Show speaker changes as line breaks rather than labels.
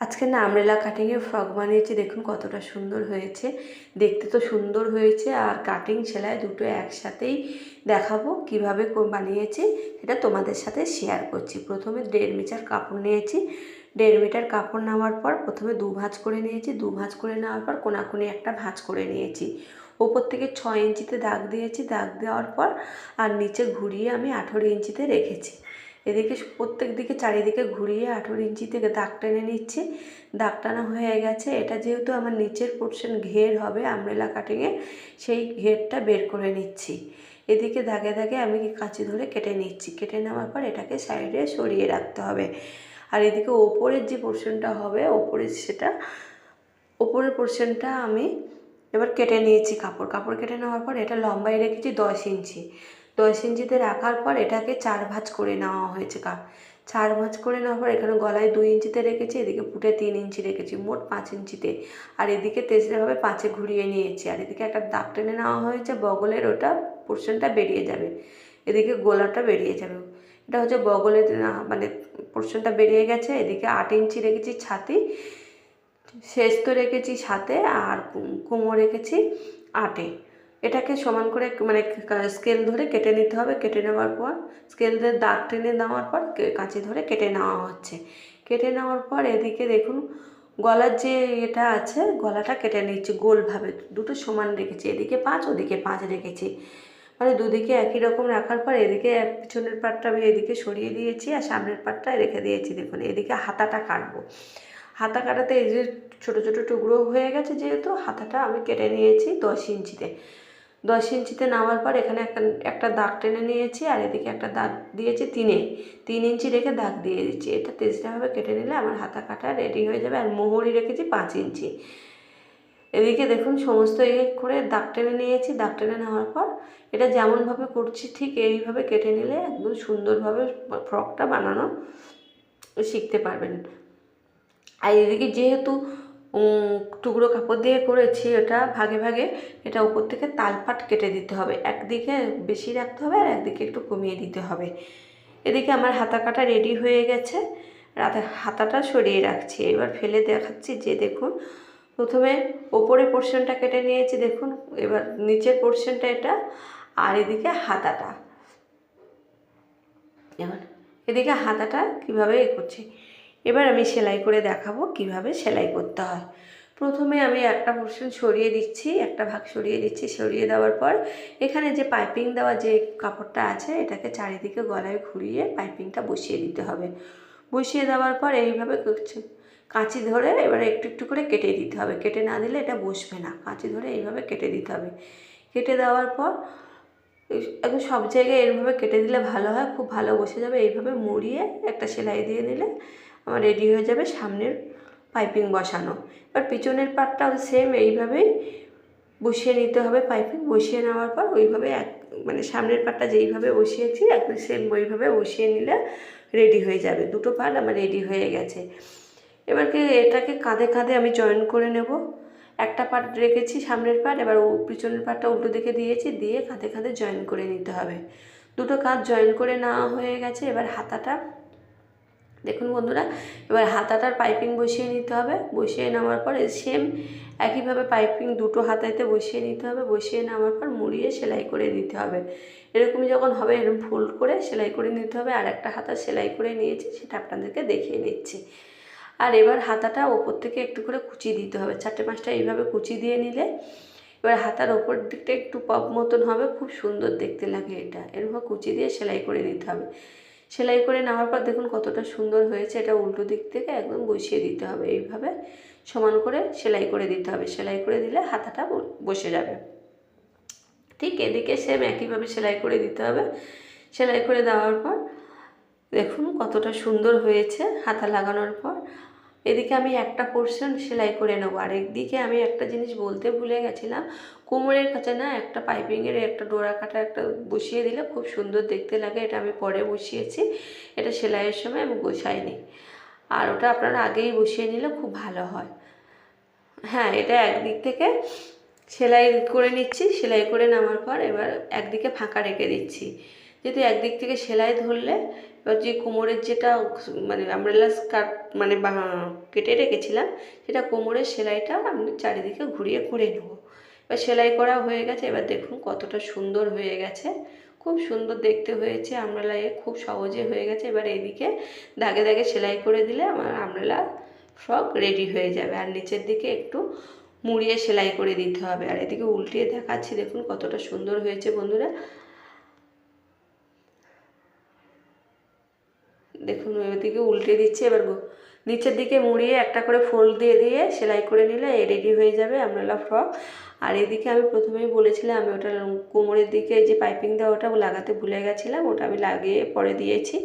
আজকে না আমরেলা কাটিংয়ের ফ্রক বানিয়েছি, দেখুন কতটা সুন্দর হয়েছে। দেখতে তো সুন্দর হয়েছে, আর কাটিং সেলাই দুটো একসাথেই দেখাবো কিভাবে বানিয়েছি, সেটা তোমাদের সাথে শেয়ার করছি। প্রথমে 1.5 মিটার কাপড় নিয়েছি। 1.5 মিটার কাপড় নেওয়ার পর প্রথমে 2 ভাঁজ করে নিয়েছি। 2 ভাঁজ করে নেওয়ার পর কোনাকুনি একটা ভাঁজ করে নিয়েছি। ওপর থেকে 6 ইঞ্চিতে দাগ দিয়েছি। দাগ দেওয়ার পর আর নিচে ঘুরিয়ে আমি 18 ইঞ্চিতে রেখেছি। এদিকে প্রত্যেক দিকে চারিদিকে ঘুরিয়ে 18 ইঞ্চি থেকে দাগ টেনে নিচ্ছি। দাগ টানা হয়ে গেছে। এটা যেহেতু আমার নিচের পোর্শন ঘের হবে আমরেলা কাটিংয়ে, সেই ঘেরটা বের করে নিচ্ছি। এদিকে দাগে দাগে আমি কাঁচি ধরে কেটে নিচ্ছি। কেটে নেওয়ার পর এটাকে সাইডে সরিয়ে রাখতে হবে। আর এদিকে ওপরের যে পোর্শনটা হবে, ওপরের পোর্শনটা আমি এবার কেটে নিয়েছি। কাপড় কেটে নেওয়ার পর এটা লম্বায় রেখেছি 10 ইঞ্চি। 10 ইঞ্চিতে রাখার পর এটাকে 4 ভাঁজ করে নেওয়া হয়েছে। 4 ভাঁজ করে নেওয়ার পর এখানে গলায় 2 ইঞ্চিতে রেখেছি, এদিকে পুটে 3 ইঞ্চি রেখেছি, মোট 5 ইঞ্চিতে। আর এদিকে তেসরাভাবে 5-এ ঘুরিয়ে নিয়েছি। আর এদিকে একটা দাগ টেনে নেওয়া হয়েছে, বগলের ওটা পোর্শনটা বেরিয়ে যাবে, এদিকে গোলাটা বেরিয়ে যাবে। এটা হচ্ছে বগলের মানে পোর্শনটা বেরিয়ে গেছে। এদিকে 8 ইঞ্চি রেখেছি ছাতি, শেষ তো রেখেছি 7-এ, আর কোমর রেখেছি 8-এ। এটাকে সমান করে মানে স্কেল ধরে কেটে নিতে হবে। কেটে নেওয়ার পর স্কেল দিয়ে দাগ টেনে নেওয়ার পর কাঁচি ধরে কেটে নেওয়া হচ্ছে। কেটে নেওয়ার পর এদিকে দেখুন গলার যে এটা আছে, গলাটা কেটে নিচ্ছি গোলভাবে। দুটো সমান রেখেছি, এদিকে 5 ওদিকে 5 রেখেছি, মানে দুদিকে একই রকম রাখার পর এদিকে পিছনের পাটটা আমি এদিকে সরিয়ে দিয়েছি আর সামনের পাটটা রেখে দিয়েছি। দেখুন এদিকে হাতাটা কাটবো। হাতা কাটাতে এই যে ছোটো ছোটো টুকরো হয়ে গেছে, যেহেতু হাতাটা আমি কেটে নিয়েছি 10 ইঞ্চিতে। 10 ইঞ্চিতে নেওয়ার পর এখানে একটা দাগ টেনে নিয়েছি, আর এদিকে একটা দাগ দিয়েছি 3 ইঞ্চি রেখে দাগ দিয়ে দিচ্ছি। এটা তেজরাভাবে কেটে নিলে আমার হাতা কাটা রেডি হয়ে যাবে। আর মোহরি রেখেছি 5 ইঞ্চি। এদিকে দেখুন সমস্ত করে দাগ টেনে নিয়েছি। দাগ টেনে নেওয়ার পর এটা যেমনভাবে করছি ঠিক এইভাবে কেটে নিলে একদম সুন্দরভাবে ফ্রকটা বানানো শিখতে পারবেন। আর এদিকে যেহেতু টুকরো কাপড় দিয়ে করেছি, এটা ভাগে ভাগে এটা উপর থেকে তালপাট কেটে দিতে হবে। একদিকে বেশি রাখতে হবে আর একদিকে একটু কমিয়ে দিতে হবে। এদিকে আমার হাতা কাটা রেডি হয়ে গেছে। হাতাটা সরিয়ে রাখছি। এবার ফেলে দেখাচ্ছি যে দেখুন প্রথমে ওপরে পোর্শনটা কেটে নিয়েছি, দেখুন এবার নিচের পোর্শনটা এটা, আর এদিকে হাতাটা। এবার এদিকে হাতাটা কীভাবে করছি, এবার আমি সেলাই করে দেখাবো কিভাবে সেলাই করতে হয়। প্রথমে আমি একটা পোর্শন সরিয়ে দিচ্ছি, একটা ভাগ সরিয়ে দিচ্ছি। সরিয়ে দেওয়ার পর এখানে যে পাইপিং দেওয়া যে কাপড়টা আছে, এটাকে চারিদিকে গলায় ঘুরিয়ে পাইপিংটা বসিয়ে দিতে হবে। বসিয়ে দেওয়ার পর এইভাবে কাঁচি ধরে এবারে একটু একটু করে কেটে দিতে হবে। কেটে না দিলে এটা বসবে না। কাঁচি ধরে এইভাবে কেটে দিতে হবে। কেটে দেওয়ার পর এখন সব জায়গায় এরভাবে কেটে দিলে ভালো হয়, খুব ভালো বসে যাবে। এইভাবে মুড়িয়ে একটা সেলাই দিয়ে দিলে আমার রেডি হয়ে যাবে সামনের পাইপিং বসানো। এবার পিছনের পাটটাও সেম এইভাবেই বসিয়ে নিতে হবে। পাইপিং বসিয়ে নেওয়ার পর ওইভাবে মানে সামনের পাটটা যেইভাবে বসিয়েছি একদম সেম ওইভাবে বসিয়ে নিলে রেডি হয়ে যাবে। দুটো পাট আমার রেডি হয়ে গেছে। এবারকে এটাকে কাঁধে কাঁধে আমি জয়েন করে নেব। একটা পাট রেখেছি সামনের পাট, এবার পিছনের পাটটা উল্টো দিকে দিয়েছি, দিয়ে কাঁধে কাঁধে জয়েন করে নিতে হবে। দুটো কাঁধ জয়েন করে নেওয়া হয়ে গেছে। এবার হাতাটা দেখুন বন্ধুরা, এবার হাতাটার পাইপিং বসিয়ে নিতে হবে। বসিয়ে নেওয়ার পর সেম একইভাবে পাইপিং দুটো হাতাতে বসিয়ে নিতে হবে। বসিয়ে নেওয়ার পর মুড়িয়ে সেলাই করে দিতে হবে। এরকমই যখন হবে এরকম ফোল্ড করে সেলাই করে নিতে হবে। আর একটা হাতা সেলাই করে নিয়েছি, সেটা আপনাদেরকে দেখিয়ে নিচ্ছি। আর এবার হাতাটা ওপর থেকে একটু করে কুচি দিতে হবে। 4-5টা এইভাবে কুচি দিয়ে নিলে এবার হাতার ওপর দিকটা একটু পপ মতন হবে, খুব সুন্দর দেখতে লাগে এটা। এরকম কুচি দিয়ে সেলাই করে দিতে হবে। সেলাই করে নেওয়ার পর দেখুন কতটা সুন্দর হয়েছে। এটা উল্টো দিক থেকে একদম বসিয়ে দিতে হবে। এইভাবে সমান করে সেলাই করে দিতে হবে। সেলাই করে দিলে হাতাটা বসে যাবে। ঠিক এদিকে সেম একইভাবে সেলাই করে দিতে হবে। সেলাই করে দেওয়ার পর দেখুন কতটা সুন্দর হয়েছে হাতা লাগানোর পর। এদিকে আমি একটা পোর্শন সেলাই করে নেব। আর একদিকে আমি একটা জিনিস বলতে ভুলে গেছিলাম, কোমরের কাছে না একটা পাইপিংয়ের একটা ডোরা কাটা একটা বসিয়ে দিলে খুব সুন্দর দেখতে লাগে। এটা আমি পরে বসিয়েছি, এটা সেলাইয়ের সময় আমি বসাইনি। আর ওটা আপনারা আগেই বসিয়ে নিলে খুব ভালো হয়। হ্যাঁ, এটা একদিক থেকে সেলাই করে নিচ্ছি। সেলাই করে নেওয়ার পর এবার একদিকে ফাঁকা রেখে দিচ্ছি, যেহেতু একদিক থেকে সেলাই ধরলে এবার যে কোমরের যেটা মানে আমব্রেলা স্কার্ট মানে কেটে রেখেছিলাম, সেটা কোমরের সেলাইটা আমি চারিদিকে ঘুরিয়ে করে নেব। এবার সেলাই করা হয়ে গেছে। এবার দেখুন কতটা সুন্দর হয়ে গেছে, খুব সুন্দর দেখতে হয়েছে। আমব্রেলা খুব সহজে হয়ে গেছে। এবার এইদিকে দাগে দাগে সেলাই করে দিলে আমার আমব্রেলা ফ্রক রেডি হয়ে যাবে। আর নিচের দিকে একটু মুড়িয়ে সেলাই করে দিতে হবে। আর এদিকে উল্টিয়ে দেখাচ্ছি, দেখুন কতটা সুন্দর হয়েছে বন্ধুরা। দেখুন ওইদিকে উল্টে দিচ্ছে। এবার নিচের দিকে মুড়িয়ে একটা করে ফোল্ড দিয়ে দিয়ে সেলাই করে নিলে রেডি হয়ে যাবে আমব্রেলা ফ্রক। আর এদিকে আমি প্রথমেই বলেছিলাম আমি ওটা কোমরের দিকে যে পাইপিং দেওয়া ওটা লাগাতে ভুলে গেছিলাম, ওটা আমি লাগিয়ে পরে দিয়েছি।